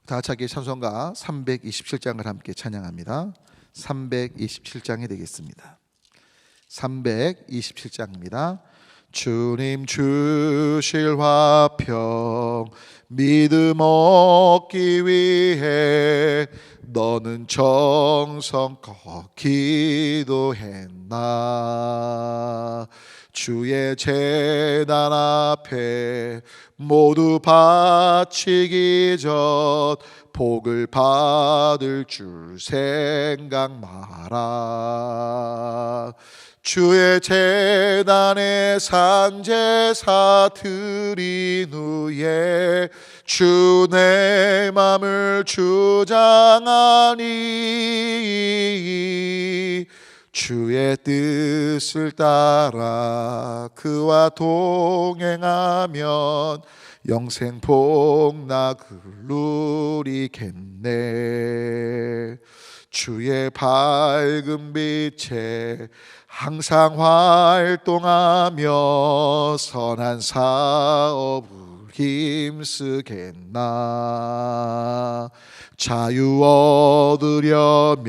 다 같이 함께 찬송가 327장을 함께 찬양합니다. 327장이 되겠습니다. 327장입니다. 주님 주실 화평 믿음 얻기 위해 너는 정성껏 기도했나. 주의 제단 앞에 모두 바치기 전 복을 받을 줄 생각 마라. 주의 제단에 산제사 드린 후에 주 내 맘을 주장하니 주의 뜻을 따라 그와 동행하면 영생 복락을 누리겠네. 주의 밝은 빛에 항상 활동하며 선한 사업을 힘쓰겠나. 자유 얻으려면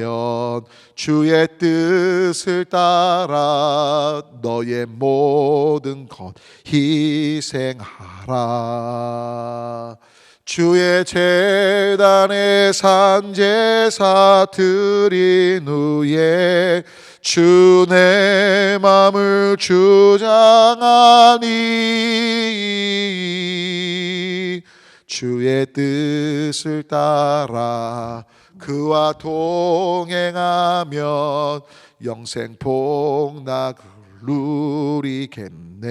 주의 뜻을 따라 너의 모든 것 희생하라. 주의 제단에 산제사 드린 후에 주 내 맘을 주장하니 주의 뜻을 따라 그와 동행하면 영생 복락을 누리겠네.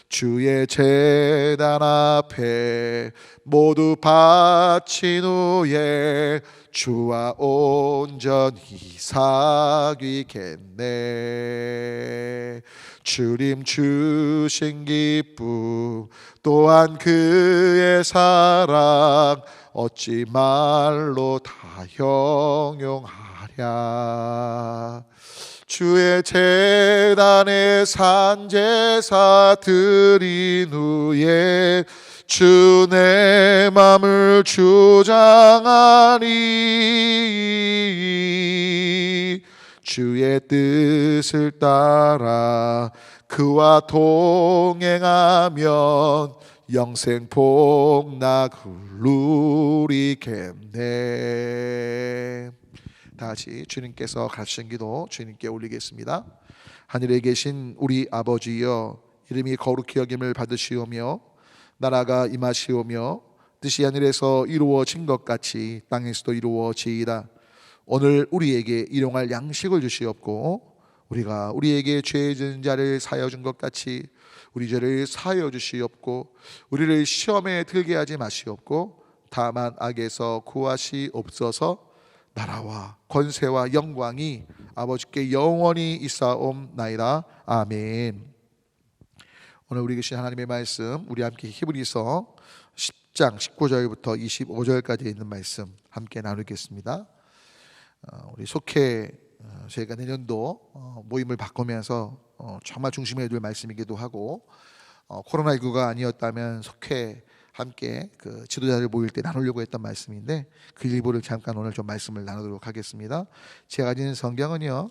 주의 제단 앞에 모두 바친 후에 주와 온전히 사귀겠네. 주님 주신 기쁨 또한 그의 사랑 어찌 말로 다 형용하랴. 주의 제단에 산제사 드린 후에 주 내 맘을 주장하니 주의 뜻을 따라 그와 동행하면 영생 복락을 누리겠네. 다시 주님께서 가르치신 기도 주님께 올리겠습니다. 하늘에 계신 우리 아버지여, 이름이 거룩히 여김을 받으시오며 나라가 임하시오며 뜻이 하늘에서 이루어진 것 같이 땅에서도 이루어지이다. 오늘 우리에게 일용할 양식을 주시옵고 우리가 우리에게 죄 지은 자를 사하여 준 것 같이 우리 죄를 사하여 주시옵고 우리를 시험에 들게 하지 마시옵고 다만 악에서 구하시옵소서. 나라와 권세와 영광이 아버지께 영원히 있사옵나이다. 아멘. 오늘 우리 계신 하나님의 말씀, 우리 함께 히브리서 10장 19절부터 25절까지 있는 말씀 함께 나누겠습니다. 우리 속해 저희가 내년도 모임을 바꾸면서 정말 중심에 둘 말씀이기도 하고, 코로나19가 아니었다면 속해 함께 그 지도자들 모일 때 나누려고 했던 말씀인데 그 일부를 잠깐 오늘 좀 말씀을 나누도록 하겠습니다. 제가 가진 성경은요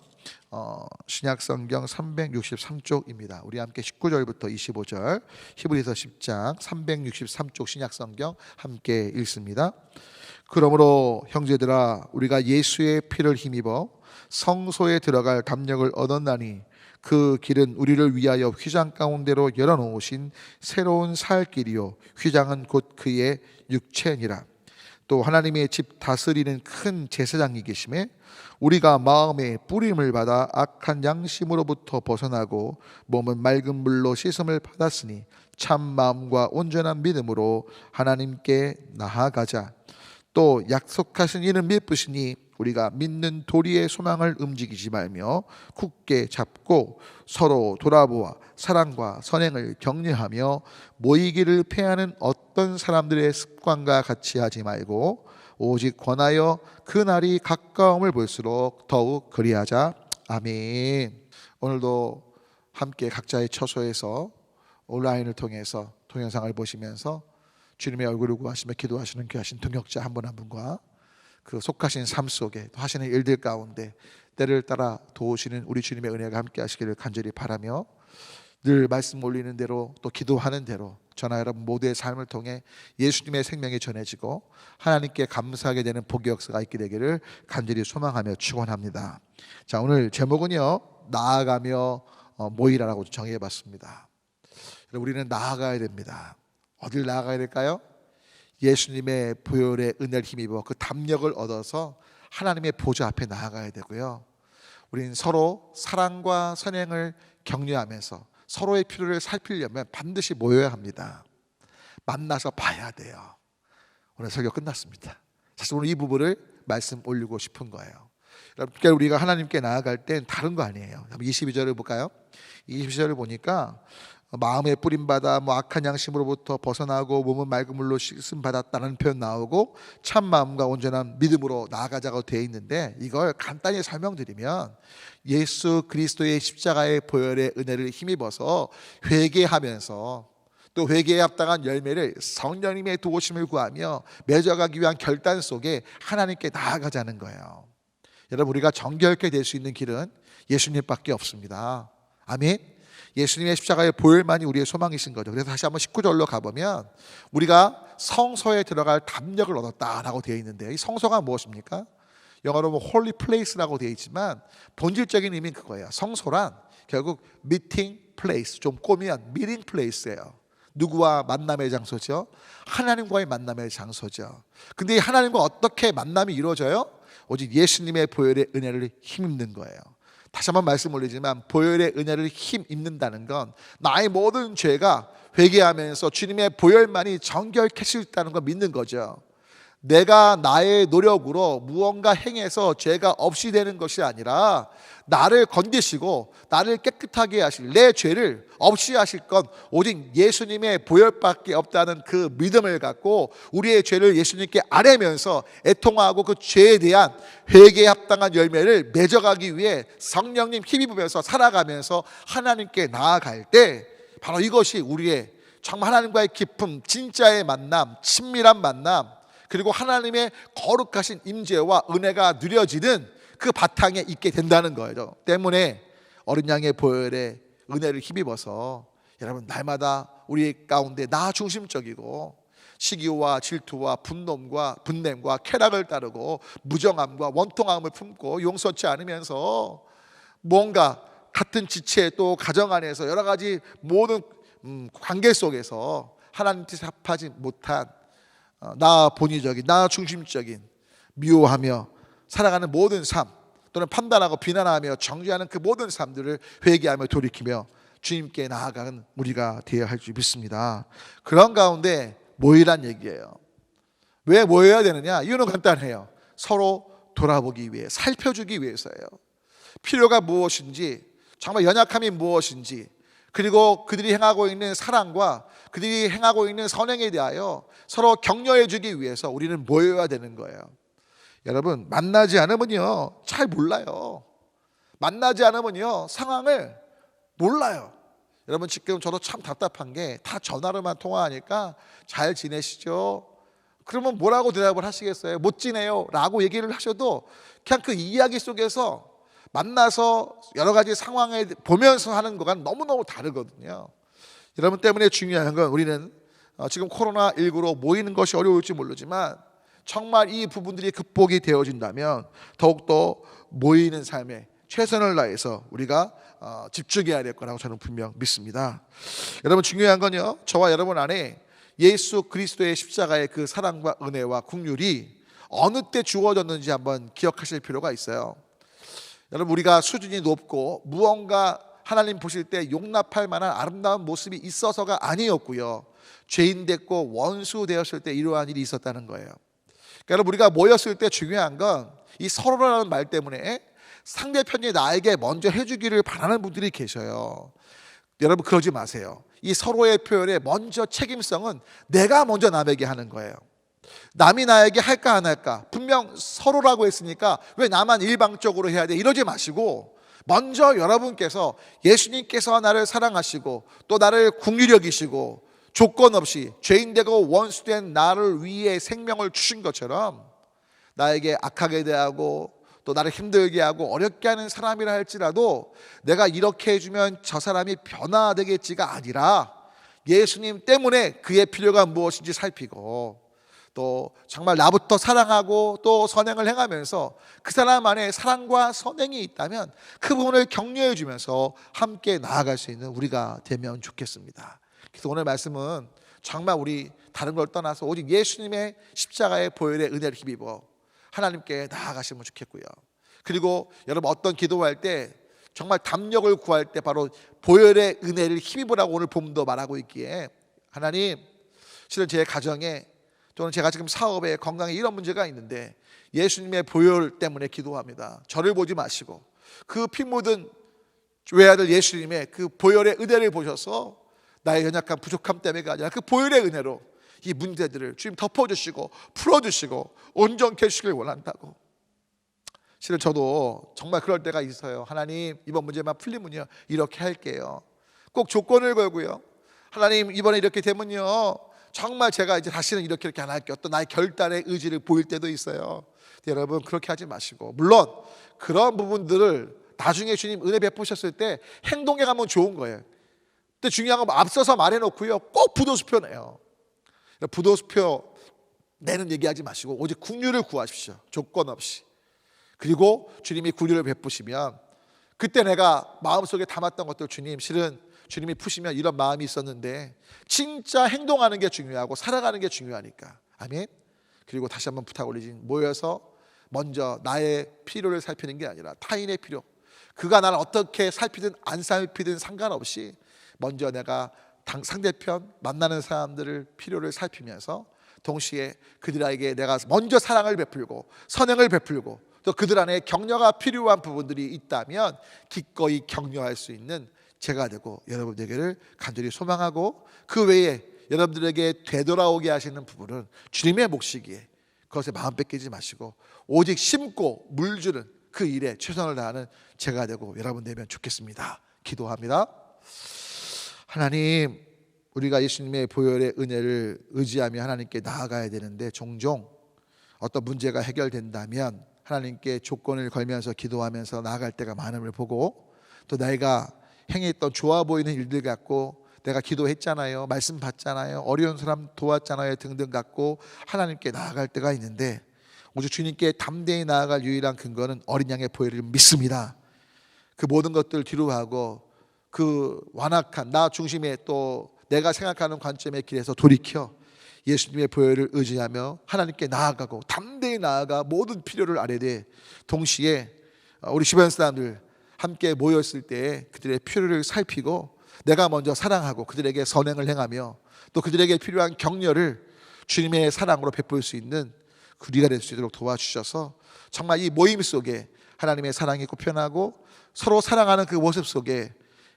신약 성경 363쪽입니다. 우리 함께 19절부터 25절 히브리서 10장 363쪽 신약 성경 함께 읽습니다. 그러므로 형제들아, 우리가 예수의 피를 힘입어 성소에 들어갈 담력을 얻었나니 그 길은 우리를 위하여 휘장 가운데로 열어놓으신 새로운 살 길이요 휘장은 곧 그의 육체니라. 또 하나님의 집 다스리는 큰 제사장이 계심에 우리가 마음의 뿌림을 받아 악한 양심으로부터 벗어나고 몸은 맑은 물로 씻음을 받았으니 참 마음과 온전한 믿음으로 하나님께 나아가자. 또 약속하신 이는 미쁘시니 우리가 믿는 도리의 소망을 움직이지 말며 굳게 잡고 서로 돌아보아 사랑과 선행을 격려하며 모이기를 패하는 어떤 사람들의 습관과 같이 하지 말고 오직 권하여 그 날이 가까움을 볼수록 더욱 그리하자. 아멘. 오늘도 함께 각자의 처소에서 온라인을 통해서 동영상을 보시면서 주님의 얼굴을 구하시며 기도하시는 귀하신 동역자 한 분 한 분과 그 속하신 삶 속에 하시는 일들 가운데 때를 따라 도우시는 우리 주님의 은혜가 함께 하시기를 간절히 바라며, 늘 말씀 올리는 대로 또 기도하는 대로 저나 여러분 모두의 삶을 통해 예수님의 생명이 전해지고 하나님께 감사하게 되는 복의 역사가 있게 되기를 간절히 소망하며 축원합니다. 자, 오늘 제목은요, 나아가며 모이라라고 정해봤습니다. 우리는 나아가야 됩니다. 어딜 나아가야 될까요? 예수님의 보혈의 은혜를 힘입어 그 담력을 얻어서 하나님의 보좌 앞에 나아가야 되고요, 우리는 서로 사랑과 선행을 격려하면서 서로의 필요를 살피려면 반드시 모여야 합니다. 만나서 봐야 돼요. 오늘 설교 끝났습니다. 사실 오늘 이 부분을 말씀 올리고 싶은 거예요. 여러분, 우리가 하나님께 나아갈 땐 다른 거 아니에요. 22절을 볼까요? 22절을 보니까 마음에 뿌림받아 악한 양심으로부터 벗어나고 몸은 맑은 물로 씻음 받았다는 표현 나오고 참 마음과 온전한 믿음으로 나아가자고 되어 있는데, 이걸 간단히 설명드리면 예수 그리스도의 십자가의 보혈의 은혜를 힘입어서 회개하면서 또 회개에 합당한 열매를 성령님의 도우심을 구하며 맺어가기 위한 결단 속에 하나님께 나아가자는 거예요. 여러분, 우리가 정결케 될 수 있는 길은 예수님밖에 없습니다. 아멘. 예수님의 십자가의 보혈만이 우리의 소망이신 거죠. 그래서 다시 한번 19절로 가보면 우리가 성소에 들어갈 담력을 얻었다라고 되어 있는데, 이 성소가 무엇입니까? 영어로 holy place라고 되어 있지만 본질적인 의미는 그거예요. 성소란 결국 meeting place, 좀 꼬미한 meeting place예요. 누구와 만남의 장소죠? 하나님과의 만남의 장소죠. 근데 이 하나님과 어떻게 만남이 이루어져요? 오직 예수님의 보혈의 은혜를 힘입는 거예요. 다시 한번 말씀 올리지만 보혈의 은혜를 힘입는다는 건 나의 모든 죄가 회개하면서 주님의 보혈만이 정결케 할 수 있다는 걸 믿는 거죠. 내가 나의 노력으로 무언가 행해서 죄가 없이 되는 것이 아니라 나를 건지시고 나를 깨끗하게 하실, 내 죄를 없이 하실 건 오직 예수님의 보혈밖에 없다는 그 믿음을 갖고 우리의 죄를 예수님께 아뢰면서 애통하고 그 죄에 대한 회개에 합당한 열매를 맺어가기 위해 성령님 힘입으면서 살아가면서 하나님께 나아갈 때, 바로 이것이 우리의 정말 하나님과의 깊은 진짜의 만남, 친밀한 만남, 그리고 하나님의 거룩하신 임재와 은혜가 누려지는 그 바탕에 있게 된다는 거예요. 때문에 어린 양의 보혈의 은혜를 힘입어서 여러분, 날마다 우리 가운데 나 중심적이고 시기와 질투와 분냄과 쾌락을 따르고 무정함과 원통함을 품고 용서치 않으면서 뭔가 같은 지체 또 가정 안에서 여러 가지 모든 관계 속에서 하나님 뜻에 합하지 못한 나 본의적인, 나 중심적인 미워하며 살아가는 모든 삶, 또는 판단하고 비난하며 정죄하는 그 모든 삶들을 회개하며 돌이키며 주님께 나아가는 우리가 되어야 할 줄 믿습니다. 그런 가운데 모이란 얘기예요. 왜 모여야 되느냐? 이유는 간단해요. 서로 돌아보기 위해, 살펴주기 위해서예요. 필요가 무엇인지, 정말 연약함이 무엇인지, 그리고 그들이 행하고 있는 사랑과 그들이 행하고 있는 선행에 대하여 서로 격려해 주기 위해서 우리는 모여야 되는 거예요. 여러분, 만나지 않으면요 잘 몰라요. 만나지 않으면요 상황을 몰라요. 여러분, 지금 저도 참 답답한 게 다 전화로만 통화하니까 잘 지내시죠? 그러면 뭐라고 대답을 하시겠어요? 못 지내요 라고 얘기를 하셔도 그냥 그 이야기 속에서 만나서 여러 가지 상황을 보면서 하는 거가 너무너무 다르거든요. 여러분, 때문에 중요한 건 우리는 지금 코로나19로 모이는 것이 어려울지 모르지만 정말 이 부분들이 극복이 되어진다면 더욱더 모이는 삶에 최선을 다해서 우리가 집중해야 될 거라고 저는 분명 믿습니다. 여러분, 중요한 건요, 저와 여러분 안에 예수 그리스도의 십자가의 그 사랑과 은혜와 긍휼이 어느 때 주어졌는지 한번 기억하실 필요가 있어요. 여러분, 우리가 수준이 높고 무언가 하나님 보실 때 용납할 만한 아름다운 모습이 있어서가 아니었고요, 죄인 됐고 원수 되었을 때 이러한 일이 있었다는 거예요. 그러니까 여러분, 우리가 모였을 때 중요한 건 이 서로라는 말 때문에 상대편이 나에게 먼저 해주기를 바라는 분들이 계셔요. 여러분, 그러지 마세요. 이 서로의 표현의 먼저 책임성은 내가 먼저 남에게 하는 거예요. 남이 나에게 할까 안 할까, 분명 서로라고 했으니까 왜 나만 일방적으로 해야 돼, 이러지 마시고 먼저 여러분께서, 예수님께서 나를 사랑하시고 또 나를 긍휼히 여기시고 조건 없이 죄인 되고 원수 된 나를 위해 생명을 주신 것처럼 나에게 악하게 대하고 또 나를 힘들게 하고 어렵게 하는 사람이라 할지라도 내가 이렇게 해주면 저 사람이 변화되겠지가 아니라 예수님 때문에 그의 필요가 무엇인지 살피고 또 정말 나부터 사랑하고 또 선행을 행하면서 그 사람 안에 사랑과 선행이 있다면 그 부분을 격려해 주면서 함께 나아갈 수 있는 우리가 되면 좋겠습니다. 그래서 오늘 말씀은 정말 우리 다른 걸 떠나서 오직 예수님의 십자가의 보혈의 은혜를 힘입어 하나님께 나아가시면 좋겠고요. 그리고 여러분 어떤 기도할 때 정말 담력을 구할 때 바로 보혈의 은혜를 힘입으라고 오늘 본문도 말하고 있기에 하나님, 실은 제 가정에 또는 제가 지금 사업에 건강에 이런 문제가 있는데 예수님의 보혈 때문에 기도합니다. 저를 보지 마시고 그 피 묻은 외아들 예수님의 그 보혈의 은혜를 보셔서 나의 연약한 부족함 때문에가 아니라 그 보혈의 은혜로 이 문제들을 주님 덮어주시고 풀어주시고 온전케 해주시길 원한다고. 실은 저도 정말 그럴 때가 있어요. 하나님, 이번 문제만 풀리면요 이렇게 할게요. 꼭 조건을 걸고요. 하나님, 이번에 이렇게 되면요 정말 제가 이제 다시는 이렇게 안 할게요. 또 나의 결단의 의지를 보일 때도 있어요. 여러분, 그렇게 하지 마시고, 물론 그런 부분들을 나중에 주님 은혜 베푸셨을 때 행동에 가면 좋은 거예요. 근데 중요한 건 앞서서 말해놓고요 꼭 부도수표 내요. 부도수표 내는 얘기하지 마시고 오직 긍휼을 구하십시오. 조건 없이. 그리고 주님이 긍휼을 베푸시면 그때 내가 마음속에 담았던 것들 주님, 실은 주님이 푸시면 이런 마음이 있었는데 진짜 행동하는 게 중요하고 살아가는 게 중요하니까. 아멘. 그리고 다시 한번 부탁 올리진, 모여서 먼저 나의 필요를 살피는 게 아니라 타인의 필요, 그가 나를 어떻게 살피든 안 살피든 상관없이 먼저 내가 상대편 만나는 사람들을 필요를 살피면서 동시에 그들에게 내가 먼저 사랑을 베풀고 선행을 베풀고 또 그들 안에 격려가 필요한 부분들이 있다면 기꺼이 격려할 수 있는 제가 되고 여러분 되기를 간절히 소망하고, 그 외에 여러분들에게 되돌아오게 하시는 부분은 주님의 몫이기에 그것에 마음 뺏기지 마시고 오직 심고 물주는 그 일에 최선을 다하는 제가 되고 여러분 되면 좋겠습니다. 기도합니다. 하나님, 우리가 예수님의 보혈의 은혜를 의지하며 하나님께 나아가야 되는데 종종 어떤 문제가 해결된다면 하나님께 조건을 걸면서 기도하면서 나아갈 때가 많음을 보고, 또 내가 행했던 좋아 보이는 일들 갖고 내가 기도했잖아요, 말씀 받잖아요, 어려운 사람 도왔잖아요 등등 갖고 하나님께 나아갈 때가 있는데, 오직 주님께 담대히 나아갈 유일한 근거는 어린 양의 보혈을 믿습니다. 그 모든 것들 뒤로 하고 그 완악한 나 중심의 또 내가 생각하는 관점의 길에서 돌이켜 예수님의 보혈을 의지하며 하나님께 나아가고 담대히 나아가 모든 필요를 아뢰되, 동시에 우리 주변 사람들 함께 모였을 때 그들의 필요를 살피고 내가 먼저 사랑하고 그들에게 선행을 행하며 또 그들에게 필요한 격려를 주님의 사랑으로 베풀 수 있는 우리가 될 수 있도록 도와주셔서 정말 이 모임 속에 하나님의 사랑이 꽃피어나고 서로 사랑하는 그 모습 속에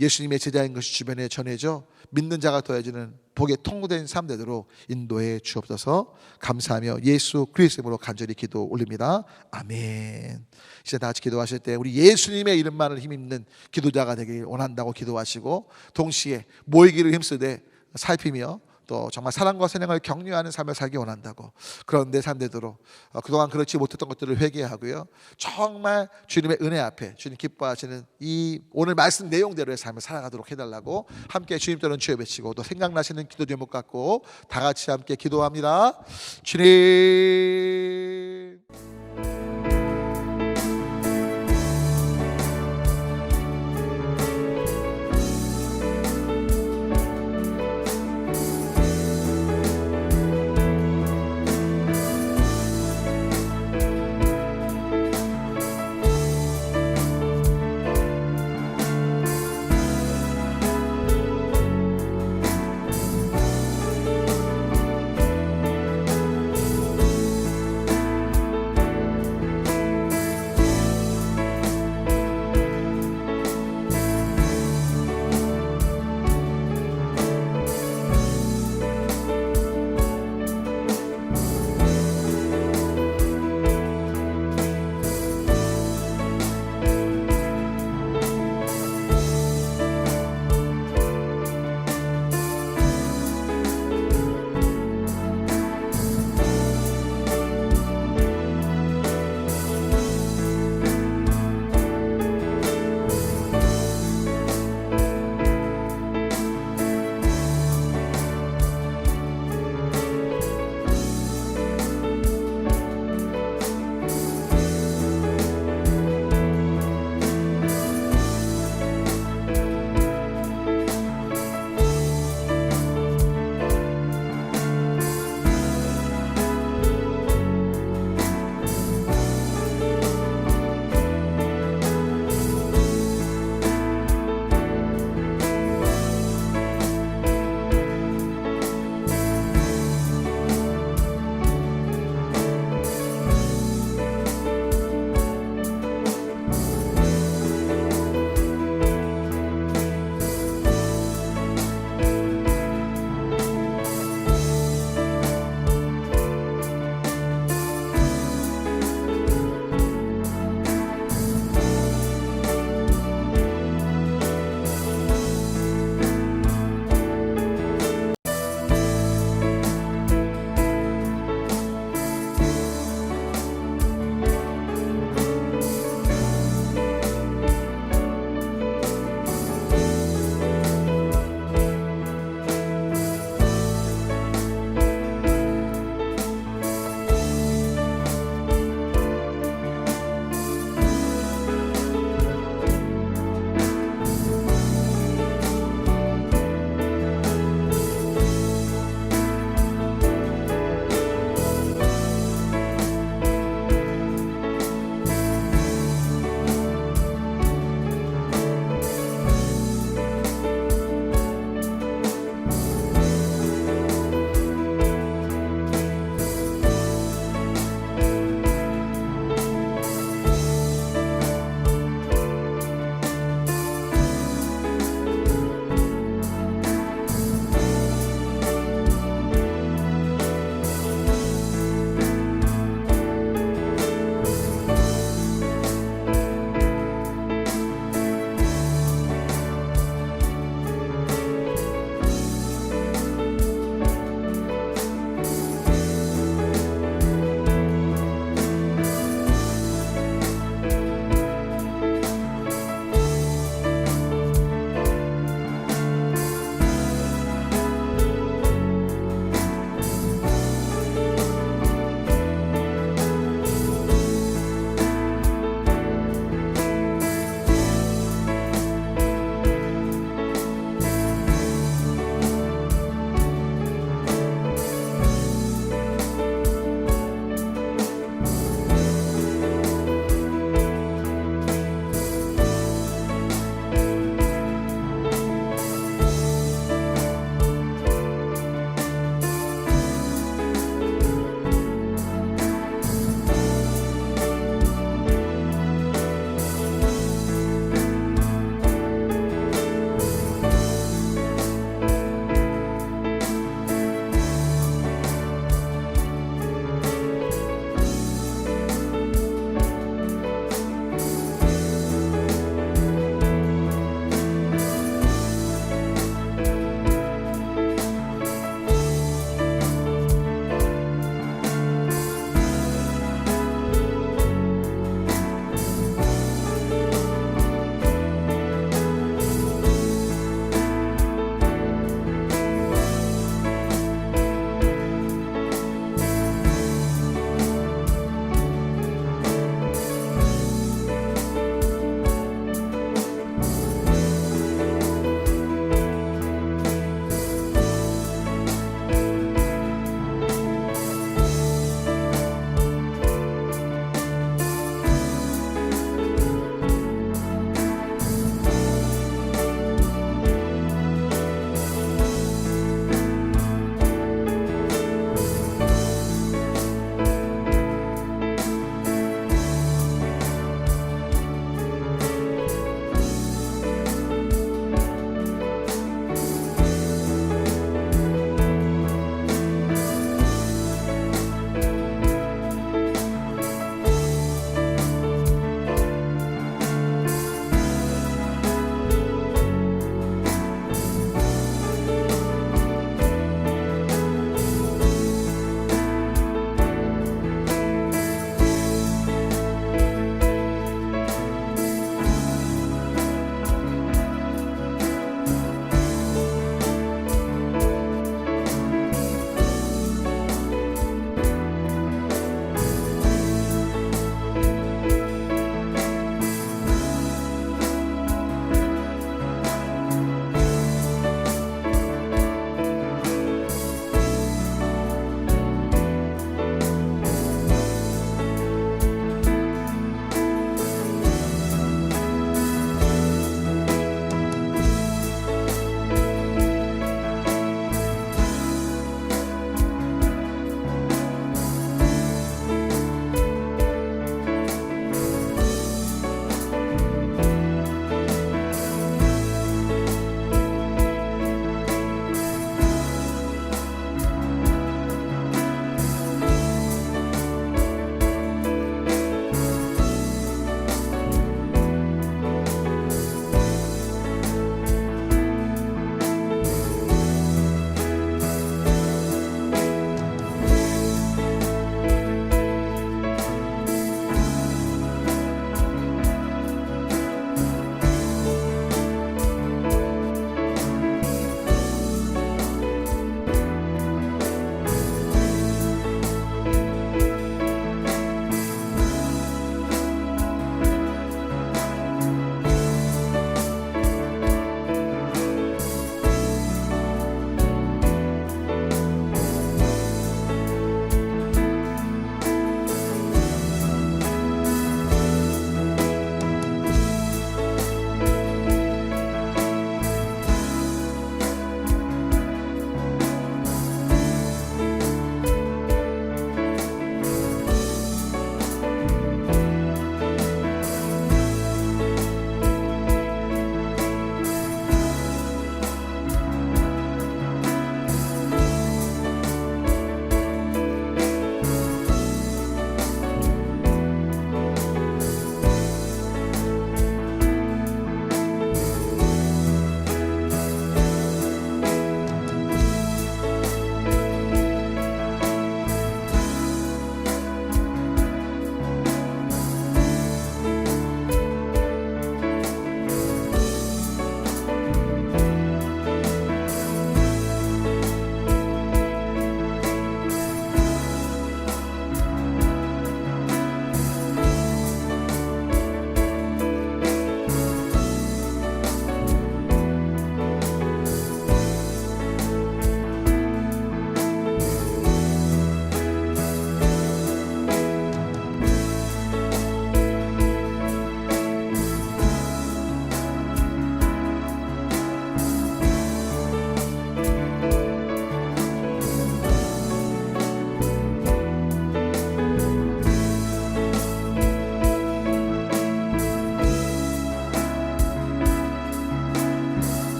예수님의 제자인 것이 주변에 전해져 믿는 자가 더해지는 복의 통로된 삶 되도록 인도해 주옵소서. 감사하며 예수 그리스도의 이름으로 간절히 기도 올립니다. 아멘. 이제 다 같이 기도하실 때 우리 예수님의 이름만을 힘입는 기도자가 되길 원한다고 기도하시고, 동시에 모이기를 힘쓰되 살피며 또 정말 사랑과 선행을 격려하는 삶을 살기 원한다고, 그런데 삶되도록 그동안 그렇지 못했던 것들을 회개하고요, 정말 주님의 은혜 앞에 주님 기뻐하시는 이 오늘 말씀 내용대로의 삶을 살아가도록 해달라고 함께 주님 또는 주여 외치고, 또 생각나시는 기도 제목 갖고 다 같이 함께 기도합니다. 주님